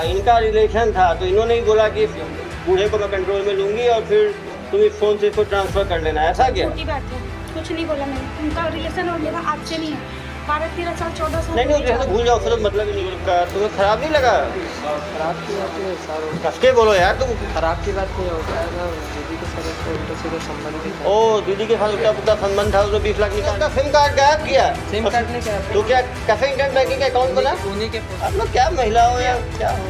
इनका रिलेशन था, तो इन्होंने ही बोला कि बूढ़े को मैं कंट्रोल में लूंगी और फिर तुम इस फोन से इसको ट्रांसफर कर लेना, ऐसा क्या? छोटी बात है, कुछ नहीं बोला मैंने। उनका रिलेशन और मेरा आज से नहीं है, 12-13 साल 14 साल। नहीं नहीं, जैसे भूल जाओ, फिर मतलब ही नहीं बोलता। तुम्हें खराब नहीं लगा? खराब की बात है सर, कस के बोलो यार तुम। खराब की बात नहीं होता है ना, दीदी के साथ तो उनके सीधे संबंध भी था। ओ दीदी के साथ उसका पूरा संबंध था, उसने 20 लाख निकाला। सिम कार्ड गायब किया। सिम कार्ड नहीं क्या तो क्या कैसे इंटरनेट बैंकिंग का अकाउंट बना? उन्हीं के आप लोग क्या महिला हो या क्या हो?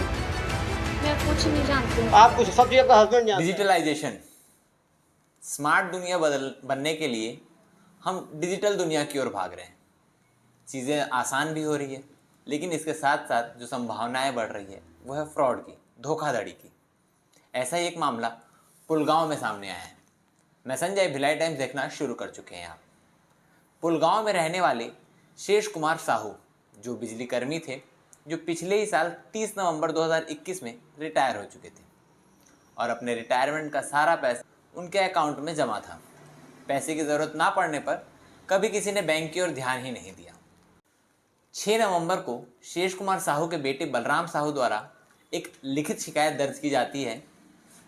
मैं कुछ नहीं जानती हूँ। आप कुछ सब चीज आपका हस्बैंड जानता है। डिजिटलाइजेशन, स्मार्ट दुनिया बनने के लिए हम डिजिटल दुनिया की ओर भाग रहे हैं। चीज़ें आसान भी हो रही है, लेकिन इसके साथ साथ जो संभावनाएं बढ़ रही है वो है फ्रॉड की, धोखाधड़ी की। ऐसा ही एक मामला पुलगांव में सामने आया है। मैं संजय, भिलाई टाइम्स देखना शुरू कर चुके हैं आप। पुलगांव में रहने वाले शेष कुमार साहू जो बिजली कर्मी थे, जो पिछले ही साल 30 नवंबर 2021 में रिटायर हो चुके थे और अपने रिटायरमेंट का सारा पैसा उनके अकाउंट में जमा था। पैसे की ज़रूरत ना पड़ने पर कभी किसी ने बैंक की ओर ध्यान ही नहीं दिया। 6 नवंबर को शेष कुमार साहू के बेटे बलराम साहू द्वारा एक लिखित शिकायत दर्ज की जाती है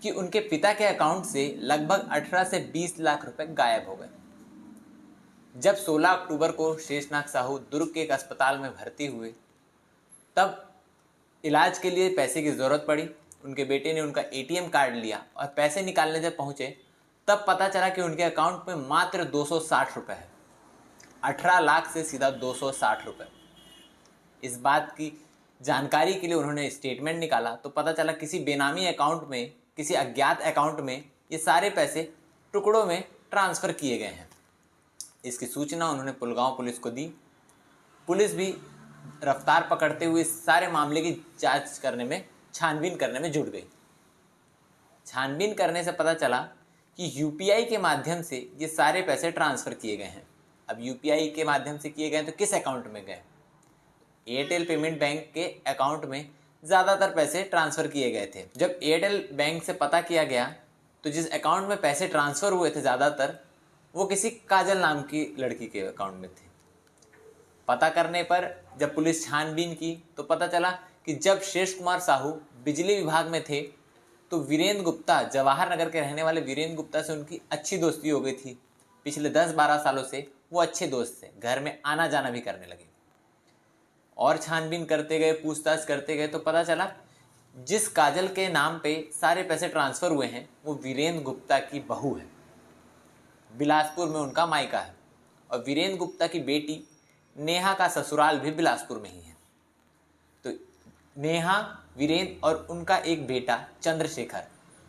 कि उनके पिता के अकाउंट से लगभग 18 से 20 लाख रुपए गायब हो गए। जब 16 अक्टूबर को शेषनाग साहू दुर्ग के एक अस्पताल में भर्ती हुए, तब इलाज के लिए पैसे की ज़रूरत पड़ी। उनके बेटे ने उनका एटीएम कार्ड लिया और पैसे निकालने जब पहुँचे तब पता चला कि उनके अकाउंट में मात्र 260 रुपये है। 18 लाख से सीधा 260 रुपये। इस बात की जानकारी के लिए उन्होंने स्टेटमेंट निकाला तो पता चला किसी बेनामी अकाउंट में, किसी अज्ञात अकाउंट में ये सारे पैसे टुकड़ों में ट्रांसफ़र किए गए हैं। इसकी सूचना उन्होंने पुलगांव पुलिस को दी। पुलिस भी रफ्तार पकड़ते हुए इस सारे मामले की जांच करने में, छानबीन करने में जुट गई। छानबीन करने से पता चला कि यूपीआई के माध्यम से ये सारे पैसे ट्रांसफ़र किए गए हैं। अब यूपीआई के माध्यम से किए गए तो किस अकाउंट में गए? एयरटेल पेमेंट बैंक के अकाउंट में ज़्यादातर पैसे ट्रांसफ़र किए गए थे। जब एयरटेल बैंक से पता किया गया तो जिस अकाउंट में पैसे ट्रांसफ़र हुए थे ज़्यादातर, वो किसी काजल नाम की लड़की के अकाउंट में थे। पता करने पर जब पुलिस छानबीन की तो पता चला कि जब शेष कुमार साहू बिजली विभाग में थे तो वीरेंद्र गुप्ता, जवाहर नगर के रहने वाले वीरेंद्र गुप्ता से उनकी अच्छी दोस्ती हो गई थी। पिछले 10-12 सालों से वो अच्छे दोस्त थे, घर में आना जाना भी करने लगे। और छानबीन करते गए, पूछताछ करते गए तो पता चला जिस काजल के नाम पे सारे पैसे ट्रांसफ़र हुए हैं वो वीरेंद्र गुप्ता की बहू है। बिलासपुर में उनका मायका है और वीरेंद्र गुप्ता की बेटी नेहा का ससुराल भी बिलासपुर में ही है। तो नेहा, वीरेंद्र और उनका एक बेटा चंद्रशेखर,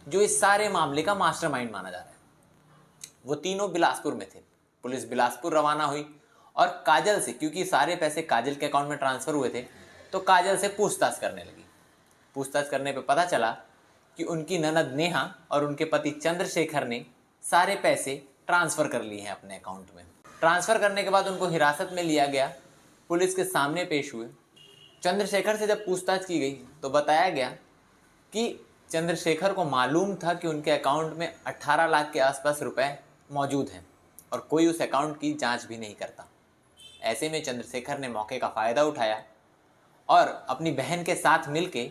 जो इस सारे मामले का मास्टरमाइंड माना जा रहा है, वो तीनों बिलासपुर में थे। पुलिस बिलासपुर रवाना हुई और काजल से, क्योंकि सारे पैसे काजल के अकाउंट में ट्रांसफ़र हुए थे, तो काजल से पूछताछ करने लगी। पूछताछ करने पे पता चला कि उनकी ननद नेहा और उनके पति चंद्रशेखर ने सारे पैसे ट्रांसफ़र कर लिए हैं अपने अकाउंट में। ट्रांसफ़र करने के बाद उनको हिरासत में लिया गया, पुलिस के सामने पेश हुए। चंद्रशेखर से जब पूछताछ की गई तो बताया गया कि चंद्रशेखर को मालूम था कि उनके अकाउंट में 18 लाख के आसपास रुपए मौजूद हैं और कोई उस अकाउंट की जांच भी नहीं करता। ऐसे में चंद्रशेखर ने मौके का फ़ायदा उठाया और अपनी बहन के साथ मिलके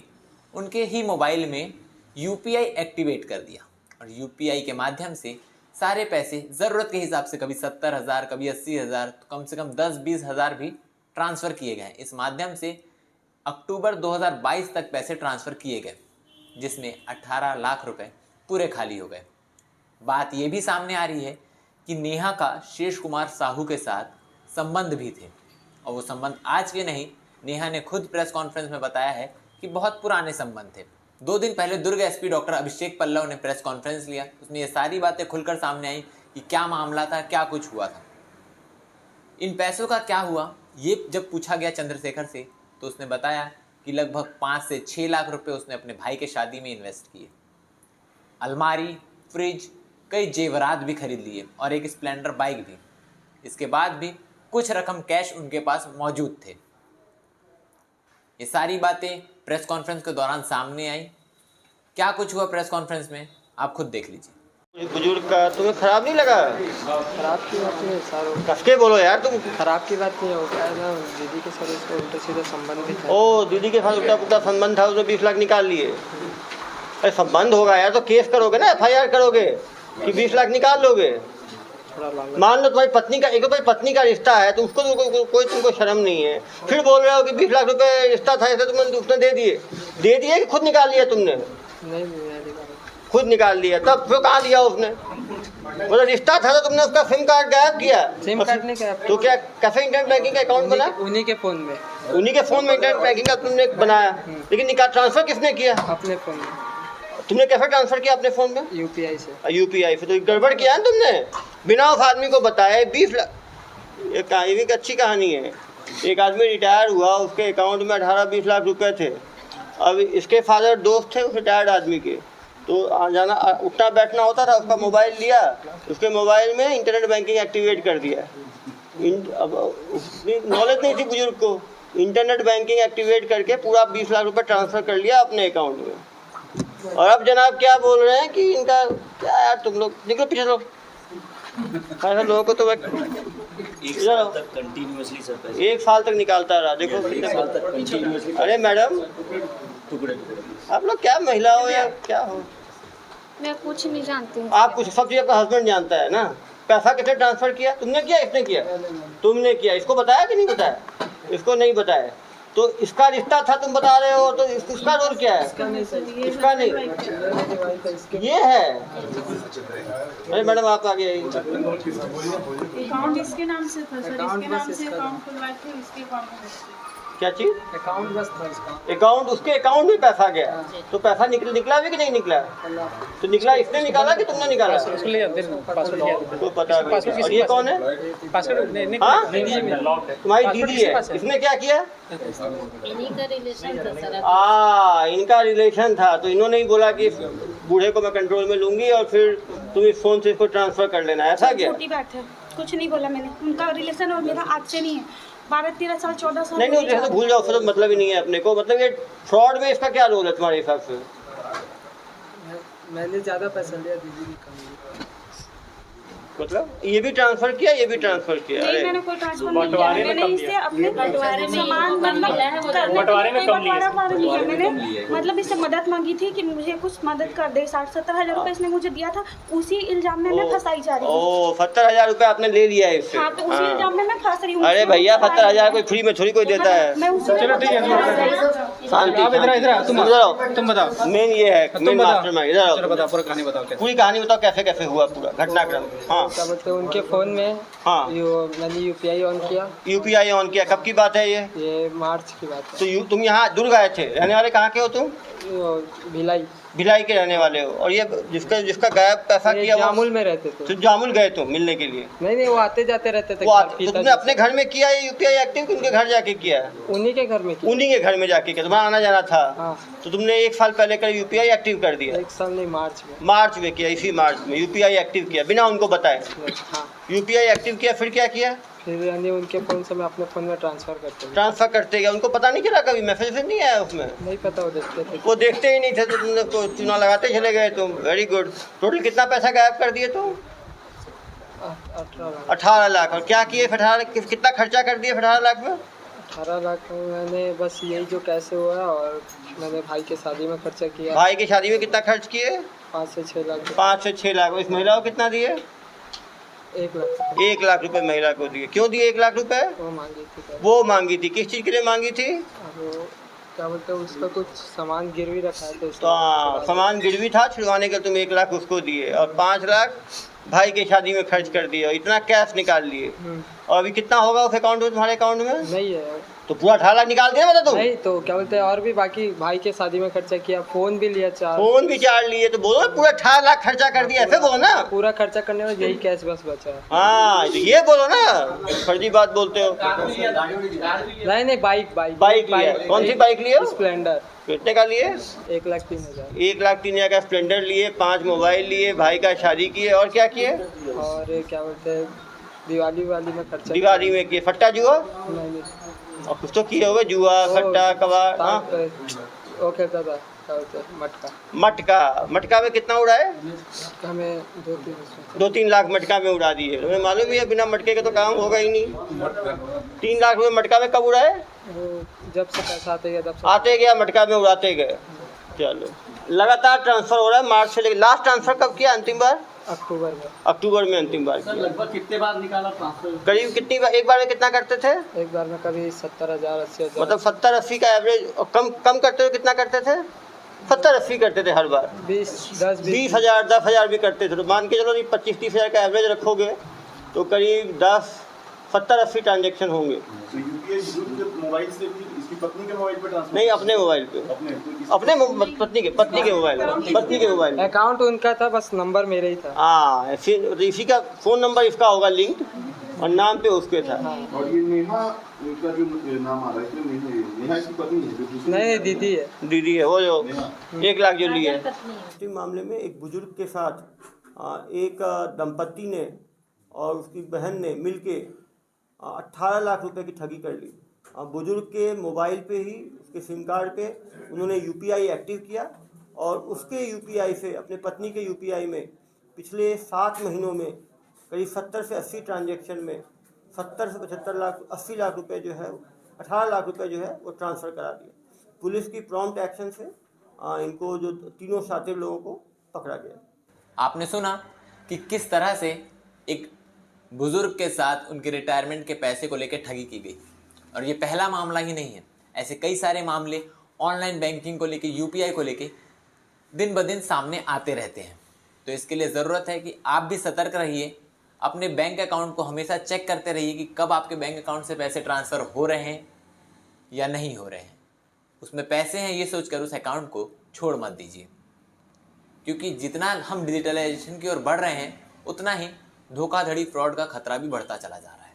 उनके ही मोबाइल में यूपीआई एक्टिवेट कर दिया और यूपीआई के माध्यम से सारे पैसे ज़रूरत के हिसाब से, कभी 70,000, कभी 80,000, तो कम से कम 10-20 हज़ार भी ट्रांसफ़र किए गए। इस माध्यम से अक्टूबर 2022 तक पैसे ट्रांसफ़र किए गए, जिसमें 18 लाख रुपए पूरे खाली हो गए। बात ये भी सामने आ रही है कि नेहा का शेष कुमार साहू के साथ संबंध भी थे और वो संबंध आज के नहीं, नेहा ने खुद प्रेस कॉन्फ्रेंस में बताया है कि बहुत पुराने संबंध थे। 2 दिन पहले दुर्ग एसपी डॉक्टर अभिषेक पल्लव ने प्रेस कॉन्फ्रेंस लिया, उसमें ये सारी बातें खुलकर सामने आई कि क्या मामला था, क्या कुछ हुआ था। इन पैसों का क्या हुआ ये जब पूछा गया चंद्रशेखर से तो उसने बताया कि लगभग 5 से 6 लाख रुपए उसने अपने भाई के शादी में इन्वेस्ट किए। अलमारी, फ्रिज, कई जेवरात भी खरीद लिए और एक स्प्लेंडर बाइक भी। इसके बाद भी कुछ रकम कैश उनके पास मौजूद थे। ये सारी बातें प्रेस कॉन्फ्रेंस के दौरान सामने आई। क्या कुछ हुआ प्रेस कॉन्फ्रेंस में, आप खुद देख लीजिए। बुजुर्ग का तुम्हें खराब नहीं लगा? खराब की बात नहीं है सर, कस के बोलो यार तुम। खराब की बात नहीं है, वो क्या है ना, दीदी के साथ उसका उल्टा सीधा संबंध भी था। ओ दीदी के साथ उल्टा पुल्टा संबंध था, उसने 20 लाख निकाल लिए। अरे संबंध होगा यार तो केस करोगे ना, FIR करोगे कि 20 लाख निकाल लोगे? थोड़ा लॉन्ग मान लो तुम्हारी पत्नी का, एक तो तुम्हारी पत्नी का रिश्ता है तो उसको तो कोई तुमको शर्म नहीं है, फिर बोल रहे हो कि 20 लाख रुपए रिश्ता था ऐसे तुमने उसने दे दिए कि खुद निकाल लिया तुमने? नहीं निकाला। खुद निकाल लिया, तब फिर कहाँ दिया उसने? मतलब रिश्ता था तो तुमने उसका सिम कार्ड गायब किया। सिम कार्ड नहीं गायब, तो क्या कैसे इंटरनेट बैंकिंग का अकाउंट बना? उन्हीं के फ़ोन में, उन्हीं के फोन में इंटरनेट बैंकिंग का तुमने बनाया, लेकिन निकाल ट्रांसफर किसने किया? अपने फ़ोन में, तुमने कैसे ट्रांसफर किया अपने फोन में? UPI से। UPI से। तो गड़बड़ किया ना तुमने, बिना उस आदमी को बताए 20 लाख। ये भी एक अच्छी कहानी है। एक आदमी रिटायर हुआ, उसके अकाउंट में 18-20 लाख रुपए थे। अब इसके फादर दोस्त थे उस रिटायर्ड आदमी के, तो जाना उठना बैठना होता था, उसका मोबाइल लिया, उसके मोबाइल में इंटरनेट बैंकिंग एक्टिवेट कर दिया। अब नॉलेज नहीं थी बुजुर्ग को, इंटरनेट बैंकिंग एक्टिवेट करके पूरा 20 लाख रुपए ट्रांसफ़र कर लिया अपने अकाउंट में। और अब जनाब क्या बोल रहे हैं कि इनका क्या यार, तुम लोग निकलो पीछे लोग, ऐसे लोगों को तो एक साल तक निकालता रहा। देखो अरे मैडम, आप लोग क्या महिला हो या क्या हो? मैं कुछ नहीं जानती हूँ। आप कुछ, सब चीज़ आपका हस्बैंड जानता है ना। पैसा कितने ट्रांसफ़र किया? तुमने किया, इसने किया? तुमने किया। इसको बताया कि नहीं बताया? इसको नहीं बताया। तो इसका रिश्ता था तुम बता रहे हो, तो इसका रोल क्या है? इसका नहीं, ये है। अरे मैडम आप आगे आइए। अकाउंट इसके नाम से था सर, इसके नाम से अकाउंट खुलवाए थे, इसके अकाउंट में। क्या चीज़? अकाउंट बस था इसका। अकाउंट, उसके अकाउंट में पैसा गया, तो पैसा निकला भी कि नहीं निकला? तो निकला, इसने निकाला कि तुमने निकाला? तो पता नहीं। और ये कौन है? हाँ, तुम्हारी दीदी है। इसने क्या किया? इनका रिलेशन था, तो इन्होंने ही बोला कि बूढ़े को मैं कंट्रोल में लूंगी और फिर तुम इस फोन से इसको ट्रांसफर कर लेना, ऐसा क्या? छोटी बात है, कुछ नहीं बोला मैंने। उनका रिलेशन और मेरा आज से नहीं है, 12-13 साल 14 साल। नहीं जैसे तो भूल जाओ, फिर तो मतलब ही नहीं है अपने को। मतलब ये फ्रॉड में इसका क्या रोल है तुम्हारे हिसाब से? मैंने ज़्यादा पैसा लिया, दीदी ने कम लिया। मतलब ये भी ट्रांसफर किया, ये भी ट्रांसफर किया? नहीं, मैंने कोई ट्रांसफर नहीं किया। मैंने इससे अपने सामान मैंने मतलब इससे मदद मांगी थी कि मुझे कुछ मदद कर दे। 60-70 हज़ार रुपए इसने मुझे दिया था, उसी इल्जाम में मैं फंसाई जा रही हूँ। ओ 70,000 रुपए आपने ले लिया है इससे? हाँ, तो उसी इल्जाम में मैं फंस रही हूँ। अरे भैया 70,000 कोई फ्री में थोड़ी कोई देता है। चलो ठीक है, शांति। तुम बताओ। मेन ये है, मेन मास्टरमाइंड। इधर बताओ, पूरी कहानी बताओ। पूरी कहानी बताओ, कैसे कैसे हुआ पूरा घटनाक्रम? हाँ क्या बोलते हैं, उनके फ़ोन में हाँ मैंने UPI ऑन किया। UPI ऑन किया, कब की बात है ये? ये मार्च की बात है। तो तुम यहाँ दूर गए थे, रहने वाले कहाँ के हो तुम? भिलाई के रहने वाले हो। और ये जिसका गायब पैसा किया जामुल में रहते थे। तो जामुल गए तुम मिलने के लिए? नहीं, वो आते जाते रहते थे। तो तुमने अपने घर में किया ये UPI एक्टिव कि उनके घर जाके किया? उन्हीं के घर में किया। उन्हीं के घर में जाके किया, तुम्हारा आना जाना था। हाँ। तो तुमने 1 साल पहले कर UPI एक्टिव कर दिया? 1 साल नहीं, मार्च में किया, इसी मार्च में UPI एक्टिव किया बिना उनको बताए। हाँ। UPI एक्टिव किया, फिर क्या किया? फिर यानी उनके फ़ोन से मैं अपने फ़ोन में ट्रांसफ़र करते गया। उनको पता नहीं चला, कभी मैसेज नहीं आया उसमें? नहीं पता, वो देखते थे। वो देखते ही नहीं थे, तो तुमने को चुनाव लगाते चले गए तुम। Very good. टोटल कितना पैसा गायब कर दिए तुम? 18 लाख। और क्या किए फिर? 18 कितना खर्चा कर दिए फिर 18 लाख में? 18 लाख में मैंने बस यही जो कैसे हुआ, और मैंने भाई के शादी में खर्चा किया। भाई की शादी में कितना खर्च किए? 5 से 6 लाख। 5 से 6 लाख। इस महिला को कितना दिए? 1 लाख। 1 लाख रुपए महिला को दिए। क्यों दिए 1 लाख रुपए? वो मांगी थी। किस चीज़ के लिए मांगी थी? वो क्या बोलते हैं, उसका कुछ सामान गिरवी रखा है तो सामान गिरवी था, छुड़वाने के तुम 1 लाख उसको दिए और 5 लाख भाई की शादी में खर्च कर दिए और इतना कैश निकाल लिए। और अभी कितना होगा उस अकाउंट में, तुम्हारे अकाउंट में? नहीं है। तो पूरा 18 लाख निकाल दिया मतलब तुम? नहीं, तो क्या बोलते हैं, और भी बाकी भाई के शादी में खर्चा किया, फ़ोन भी लिया 4। फ़ोन भी 4 लिए, तो बोलो पूरा 18 लाख खर्चा कर दिया, ऐसे बोलो ना। पूरा खर्चा करने में यही कैश बस बचा है। हाँ, तो ये बोलो ना, फर्जी बात बोलते हो। नहीं, बाइक लिया। कौन सी बाइक लिए? स्प्लेंडर। कितने का लिए? 1,03,000। 1,03,000 का स्प्लेंडर लिए, 5 मोबाइल लिए, भाई का शादी किए, और क्या किए? और क्या बोलते हैं, दिवाली में खर्चा। दिवाली में किए? फट्टा जुआ? नहीं। और कुछ तो किए होगे, जुआ, फट्टा, कबाड़। वो खेलता था, क्या बोलते हैं, मटका। मटका में कितना उड़ा है? हमें 2-3 लाख मटका में उड़ा दिए। तुम्हें मालूम ही है बिना मटके के तो काम होगा ही नहीं। 3 लाख रुपए मटका में कब उड़ाए? वो जब से पैसा आते गया तब से आते गया मटका में उड़ाते गए। चलो, लगातार ट्रांसफर हो रहा है मार्च से लेकर। लास्ट ट्रांसफर कब किया अंतिम बार? अक्टूबर में अंतिम बार किया। लगभग कितने बार निकाला ट्रांसफर? करीब कितनी बार, एक बार में कितना करते थे? एक बार में कभी 70,000 80,000, मतलब 70-80 का एवरेज। और कम करते थे, कितना करते थे? 70-80 करते थे हर बार। 20,000 10,000 भी करते थे। तो मान के चलो 25-30 हज़ार का एवरेज रखोगे तो करीब 70-80 ट्रांजेक्शन होंगे। तो यूपीआई मोबाइल से भी इसकी पत्नी के मोबाइल पे ट्रांसफर? नहीं, अपने मोबाइल पे। अपने पत्नी के मोबाइल। अकाउंट उनका था, बस नंबर मेरा ही था। हाँ, इसी का फ़ोन नंबर इसका होगा लिंक और नाम पे उसके था। और ये नेहा का जो नाम आ रहा है, इसमें नेहा इसकी पत्नी है जो दूसरी? नहीं, दीदी है वो जो 1 लाख जो ली है। इस मामले में एक बुजुर्ग के साथ एक दंपत्ति ने और उसकी बहन ने मिलके 18 लाख रुपए की ठगी कर ली। बुजुर्ग के मोबाइल पे ही, उसके सिम कार्ड पे उन्होंने यूपीआई एक्टिव किया और उसके यूपीआई से अपने पत्नी के यूपीआई में पिछले 7 महीनों में करीब 70 से 80 ट्रांजैक्शन में 70 से 75 लाख 80 लाख रुपए जो है, 18 लाख रुपए जो है वो ट्रांसफ़र करा दिया। पुलिस की प्रॉम्प्ट एक्शन से इनको जो तीनों शातिर लोगों को पकड़ा गया। आपने सुना कि किस तरह से एक बुजुर्ग के साथ उनके रिटायरमेंट के पैसे को लेकर ठगी की गई। और ये पहला मामला ही नहीं है, ऐसे कई सारे मामले ऑनलाइन बैंकिंग को लेकर, यूपीआई को लेकर दिन ब दिन सामने आते रहते हैं। तो इसके लिए ज़रूरत है कि आप भी सतर्क रहिए, अपने बैंक अकाउंट को हमेशा चेक करते रहिए कि कब आपके बैंक अकाउंट से पैसे ट्रांसफ़र हो रहे हैं या नहीं हो रहे हैं। उसमें पैसे हैं ये सोचकर उस अकाउंट को छोड़ मत दीजिए, क्योंकि जितना हम डिजिटलाइजेशन की ओर बढ़ रहे हैं उतना ही धोखाधड़ी, फ्रॉड का खतरा भी बढ़ता चला जा रहा है।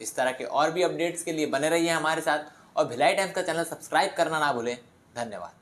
इस तरह के और भी अपडेट्स के लिए बने रहिए हमारे साथ और भिलाई टाइम्स का चैनल सब्सक्राइब करना ना भूलें। धन्यवाद।